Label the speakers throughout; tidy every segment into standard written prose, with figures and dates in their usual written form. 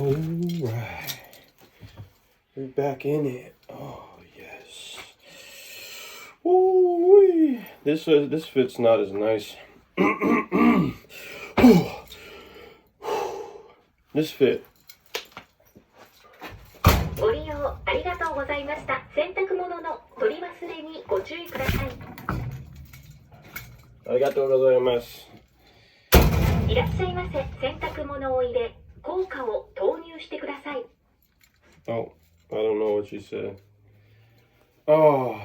Speaker 1: All right. We're back in it. Oh, yes. Ooh, this fit's not as nice. This fit.
Speaker 2: ご利用ありがとうございました。洗濯物の取り忘れにご注意ください。
Speaker 1: ありがとうございます。
Speaker 2: いらっしゃいませ。洗濯物を入れ、硬貨を投入してください。
Speaker 1: Oh, I don't know what you said. Oh.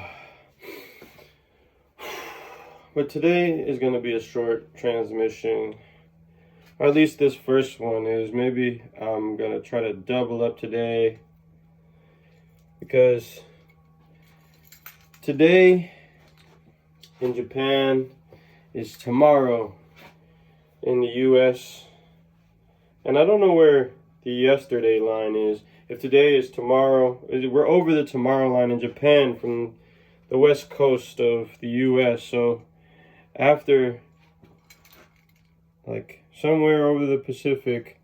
Speaker 1: But today is going to be a short transmission. Or at least this first one is. Maybe I'm going to try to double up today. Because today in Japan is tomorrow in the US. And I don't know where the yesterday line is. If today is tomorrow, we're over the tomorrow line in Japan from the west coast of the US. So after, like, somewhere over the Pacific,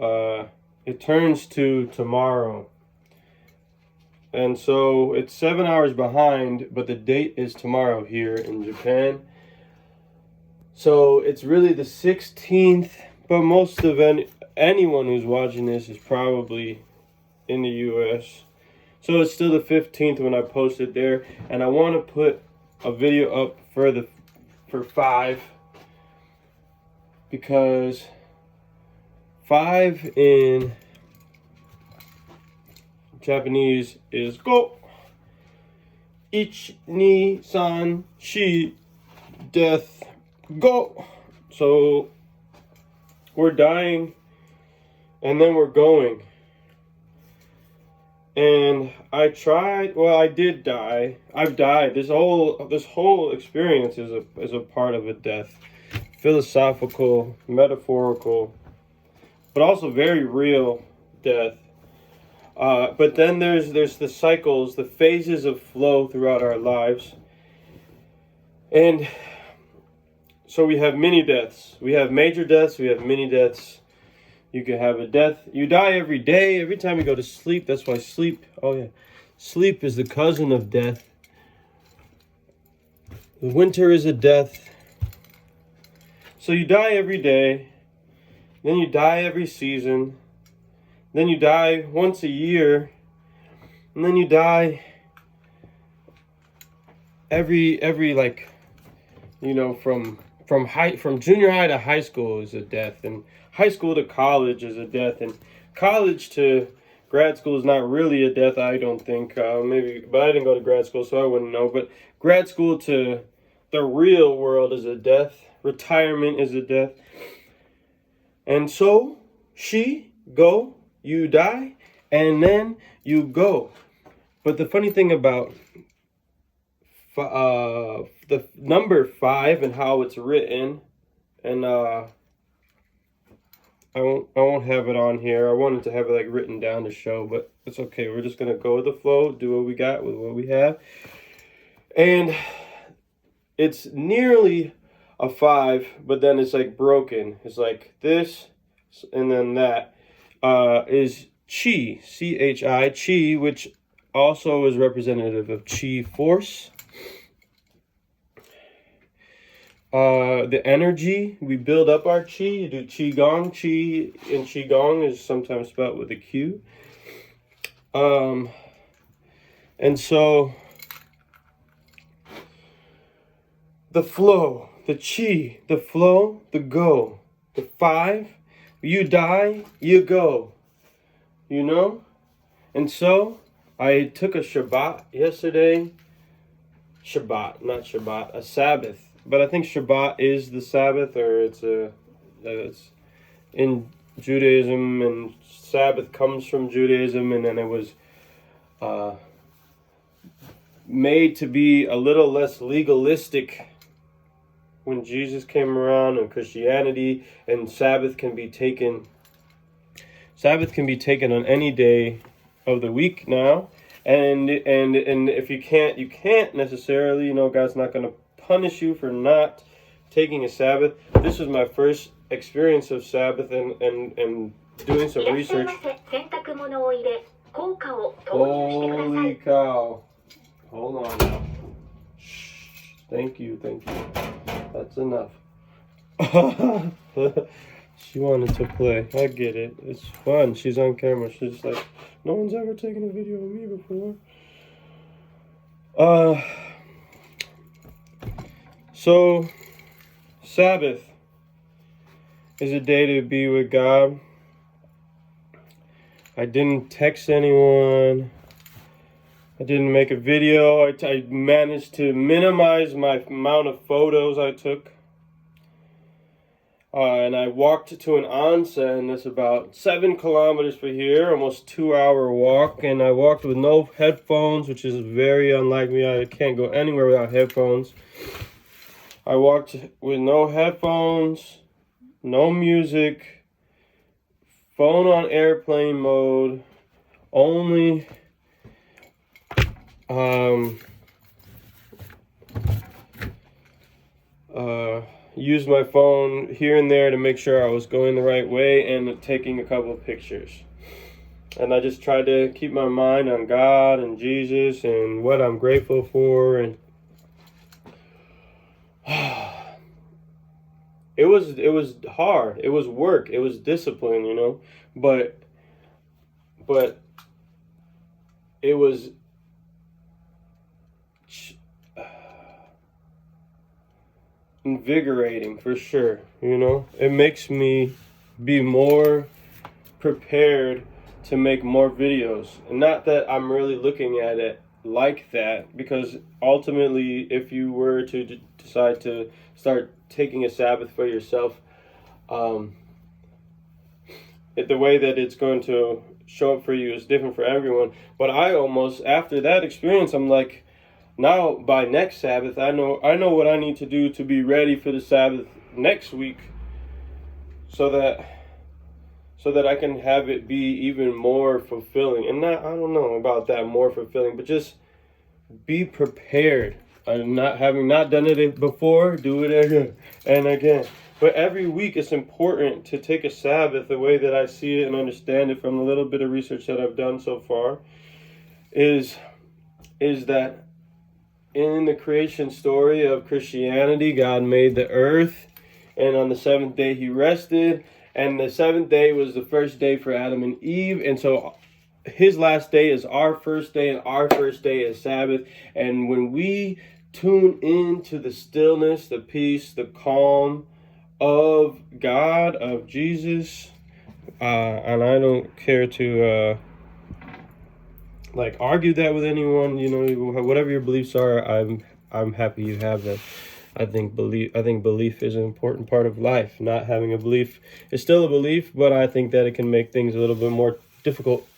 Speaker 1: it turns to tomorrow. And so it's 7 hours behind, but the date is tomorrow here in Japan. So it's really the 16th, but most of anyone who's watching this is probably in the US. So it's still the 15th when I post it there. And I want to put a video up for 5. Because 5 in Japanese is go. Ich, ni, san, shi, death, go. So we're dying and then we're going. And I did die. I've died. This whole experience is a part of a death. Philosophical, metaphorical, but also very real death. But then there's the cycles, the phases of flow throughout our lives. And so we have mini deaths. We have major deaths, we have mini deaths. You can have a death. You die every day, every time you go to sleep. That's why sleep is the cousin of death. The winter is a death. So you die every day. Then you die every season. Then you die once a year. And then you die every like, you know, from junior high to high school is a death, and high school to college is a death, and college to grad school is not really a death, I don't think. Maybe, but I didn't go to grad school, so I wouldn't know. But grad school to the real world is a death. Retirement is a death. And so, you die, and then you go. But the funny thing about the number 5 and how it's written, and I won't have it on here. I wanted to have it like written down to show, but it's okay. We're just gonna go with the flow, do what we got with what we have, and it's nearly a 5, but then it's like broken. It's like this, and then that is chi, C-H-I, chi, which also is representative of chi force. The energy, we build up our chi. You do qigong. Chi in qigong is sometimes spelled with a Q. And so the flow, the chi, the flow, the go, the 5. You die, you go. You know? And so I took a Shabbat yesterday. Shabbat, not Shabbat, a Sabbath. But I think Shabbat is the Sabbath, or it's in Judaism, and Sabbath comes from Judaism, and then it was made to be a little less legalistic when Jesus came around, and Christianity, and Sabbath can be taken on any day of the week now. And if you can't necessarily, you know, God's not going to punish you for not taking a Sabbath. This was my first experience of Sabbath and doing some
Speaker 2: いらっしゃい
Speaker 1: research.
Speaker 2: ませ。洗濯物を入れ、効果を投入してくださ
Speaker 1: Holy
Speaker 2: い。
Speaker 1: cow. Hold on now. Shh. Thank you. That's enough. She wanted to play. I get it. It's fun. She's on camera. She's like, no one's ever taken a video of me before. So Sabbath is a day to be with God. I didn't text anyone. I didn't make a video. I managed to minimize my amount of photos I took. And I walked to an onsen that's about 7 kilometers from here, almost 2-hour walk. And I walked with no headphones, which is very unlike me. I can't go anywhere without headphones. I walked with no headphones, no music, phone on airplane mode, only used my phone here and there to make sure I was going the right way and taking a couple of pictures. And I just tried to keep my mind on God and Jesus and what I'm grateful for. And it was hard. It was work. It was discipline, you know. But it was invigorating for sure, you know. It makes me be more prepared to make more videos. And not that I'm really looking at it like that, because ultimately if you were to decide to start taking a Sabbath for yourself, the way that it's going to show up for you is different for everyone. But I almost, after that experience, I'm like, now by next Sabbath, I know what I need to do to be ready for the Sabbath next week, so that I can have it be even more fulfilling. And not, I don't know about that, more fulfilling, but just be prepared. Having not done it before, do it again and again. But every week it's important to take a Sabbath. The way that I see it and understand it from a little bit of research that I've done so far is that in the creation story of Christianity, God made the earth, and on the 7th day he rested, and the 7th day was the first day for Adam and Eve, and so his last day is our first day, and our first day is Sabbath. And when we tune into the stillness, the peace, the calm of God, of Jesus, and I don't care to argue that with anyone, you know, whatever your beliefs are, I'm happy you have them. I think belief is an important part of life. Not having a belief is still a belief, but I think that it can make things a little bit more difficult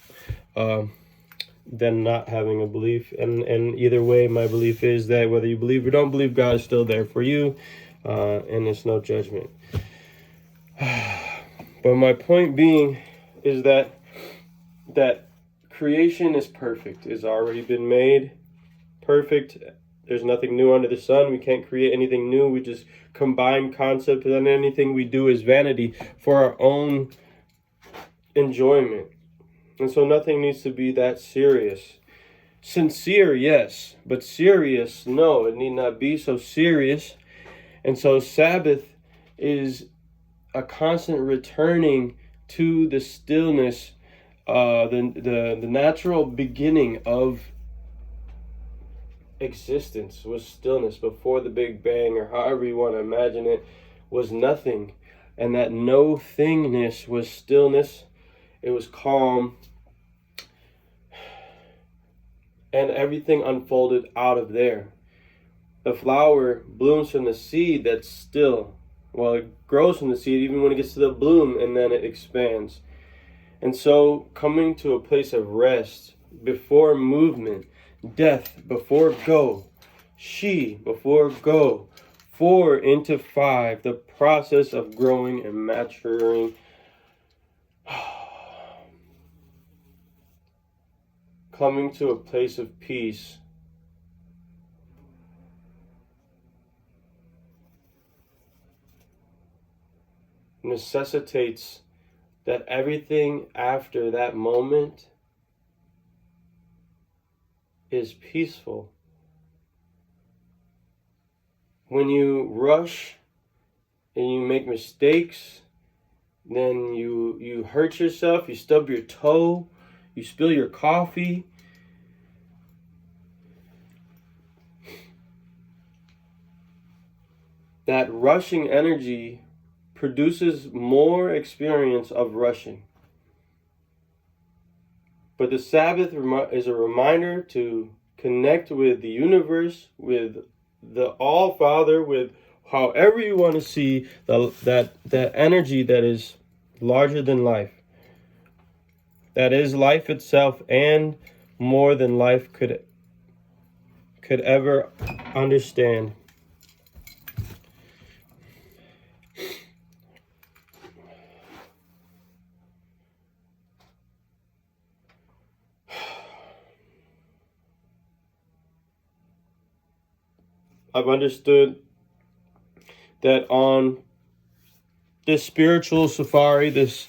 Speaker 1: than not having a belief. And either way, my belief is that whether you believe or don't believe, God is still there for you, and it's no judgment. But my point being is that creation is perfect. It's already been made perfect. There's nothing new under the sun. We can't create anything new. We just combine concepts, and anything we do is vanity for our own enjoyment. And so nothing needs to be that serious. Sincere, yes, but serious, no. It need not be so serious. And so Sabbath is a constant returning to the stillness, the natural beginning of existence was stillness. Before the Big Bang, or however you want to imagine it, was nothing. And that no-thingness was stillness. It was calm. And everything unfolded out of there. The flower blooms from the seed that's still. Well, it grows from the seed even when it gets to the bloom, and then it expands. And so coming to a place of rest before movement, death before go, she before go, 4 into 5, the process of growing and maturing. Coming to a place of peace. necessitates that everything after that moment is peaceful. When you rush and you make mistakes, then you hurt yourself, you stub your toe, you spill your coffee. That rushing energy produces more experience of rushing. But the Sabbath is a reminder to connect with the universe, with the All-Father, with however you want to see that energy that is larger than life. That is life itself and more than life could ever understand. I've understood that on this spiritual safari, this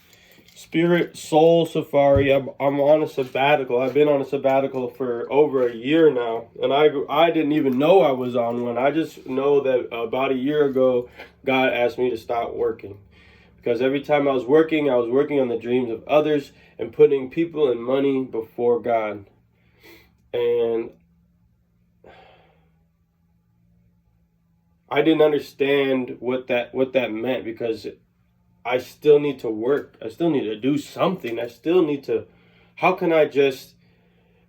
Speaker 1: spirit soul safari, I'm on a sabbatical. I've been on a sabbatical for over a year now, and I didn't even know I was on one. I just know that about a year ago, God asked me to stop working. Because every time I was working on the dreams of others and putting people and money before God. And I didn't understand what that meant, because I still need to work. I still need to do something. I still need to, how can I just,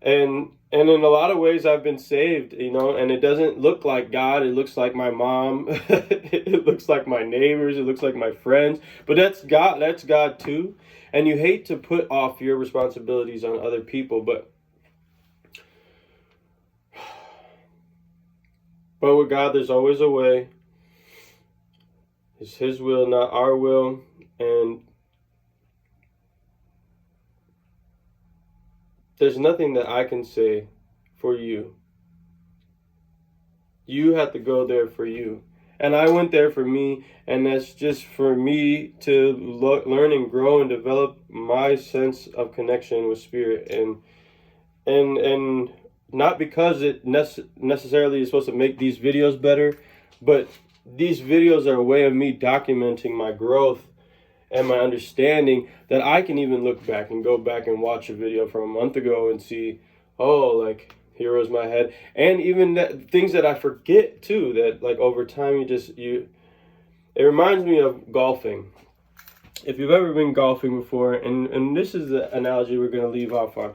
Speaker 1: and in a lot of ways I've been saved, and it doesn't look like God. It looks like my mom. It looks like my neighbors. It looks like my friends. But that's God too. And you hate to put off your responsibilities on other people, but with God, there's always a way. It's His will, not our will. And there's nothing that I can say for you. You have to go there for you. And I went there for me, and that's just for me to learn and grow and develop my sense of connection with Spirit. And not because it necessarily is supposed to make these videos better, but these videos are a way of me documenting my growth and my understanding, that I can even look back and go back and watch a video from a month ago and see, oh, like, here was my head. And even things that I forget too, that like over time it reminds me of golfing. If you've ever been golfing before, and this is the analogy we're going to leave off on.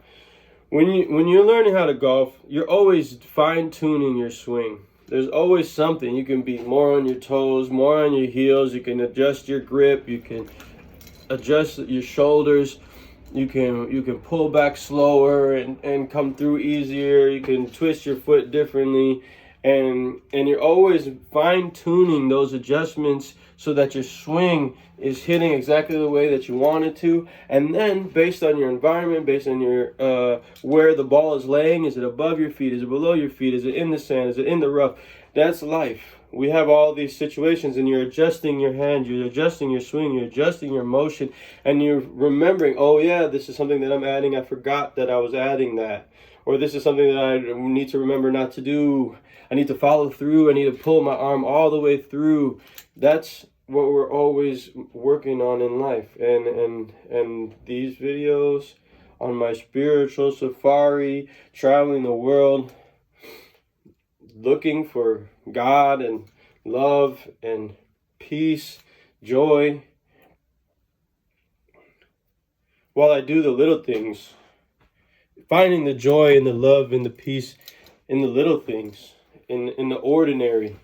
Speaker 1: When you're learning how to golf, you're always fine-tuning your swing. There's always something. You can be more on your toes, more on your heels. You can adjust your grip. You can adjust your shoulders. You can pull back slower and come through easier. You can twist your foot differently. And you're always fine-tuning those adjustments so that your swing is hitting exactly the way that you want it to. And then based on your environment, based on your where the ball is laying, is it above your feet, is it below your feet, is it in the sand, is it in the rough? That's life. We have all these situations, and you're adjusting your hand, you're adjusting your swing, you're adjusting your motion, and you're remembering, oh yeah, this is something that I'm adding. I forgot that I was adding that. Or this is something that I need to remember not to do. I need to follow through. I need to pull my arm all the way through. That's what we're always working on in life. And these videos on my spiritual safari, traveling the world, looking for God and love and peace, joy. While I do the little things, finding the joy and the love and the peace in the little things, in the ordinary,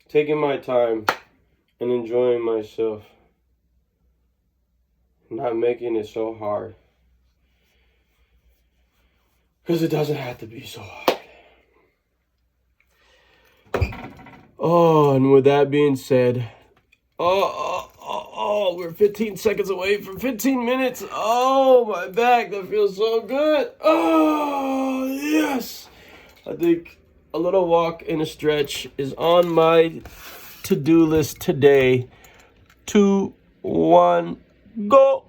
Speaker 1: taking my time and enjoying myself, not making it so hard, because it doesn't have to be so hard. Oh, and with that being said, we're 15 seconds away from 15 minutes. Oh, my back, that feels so good. Oh, yes. I think a little walk and a stretch is on my to-do list today. 2 one, go!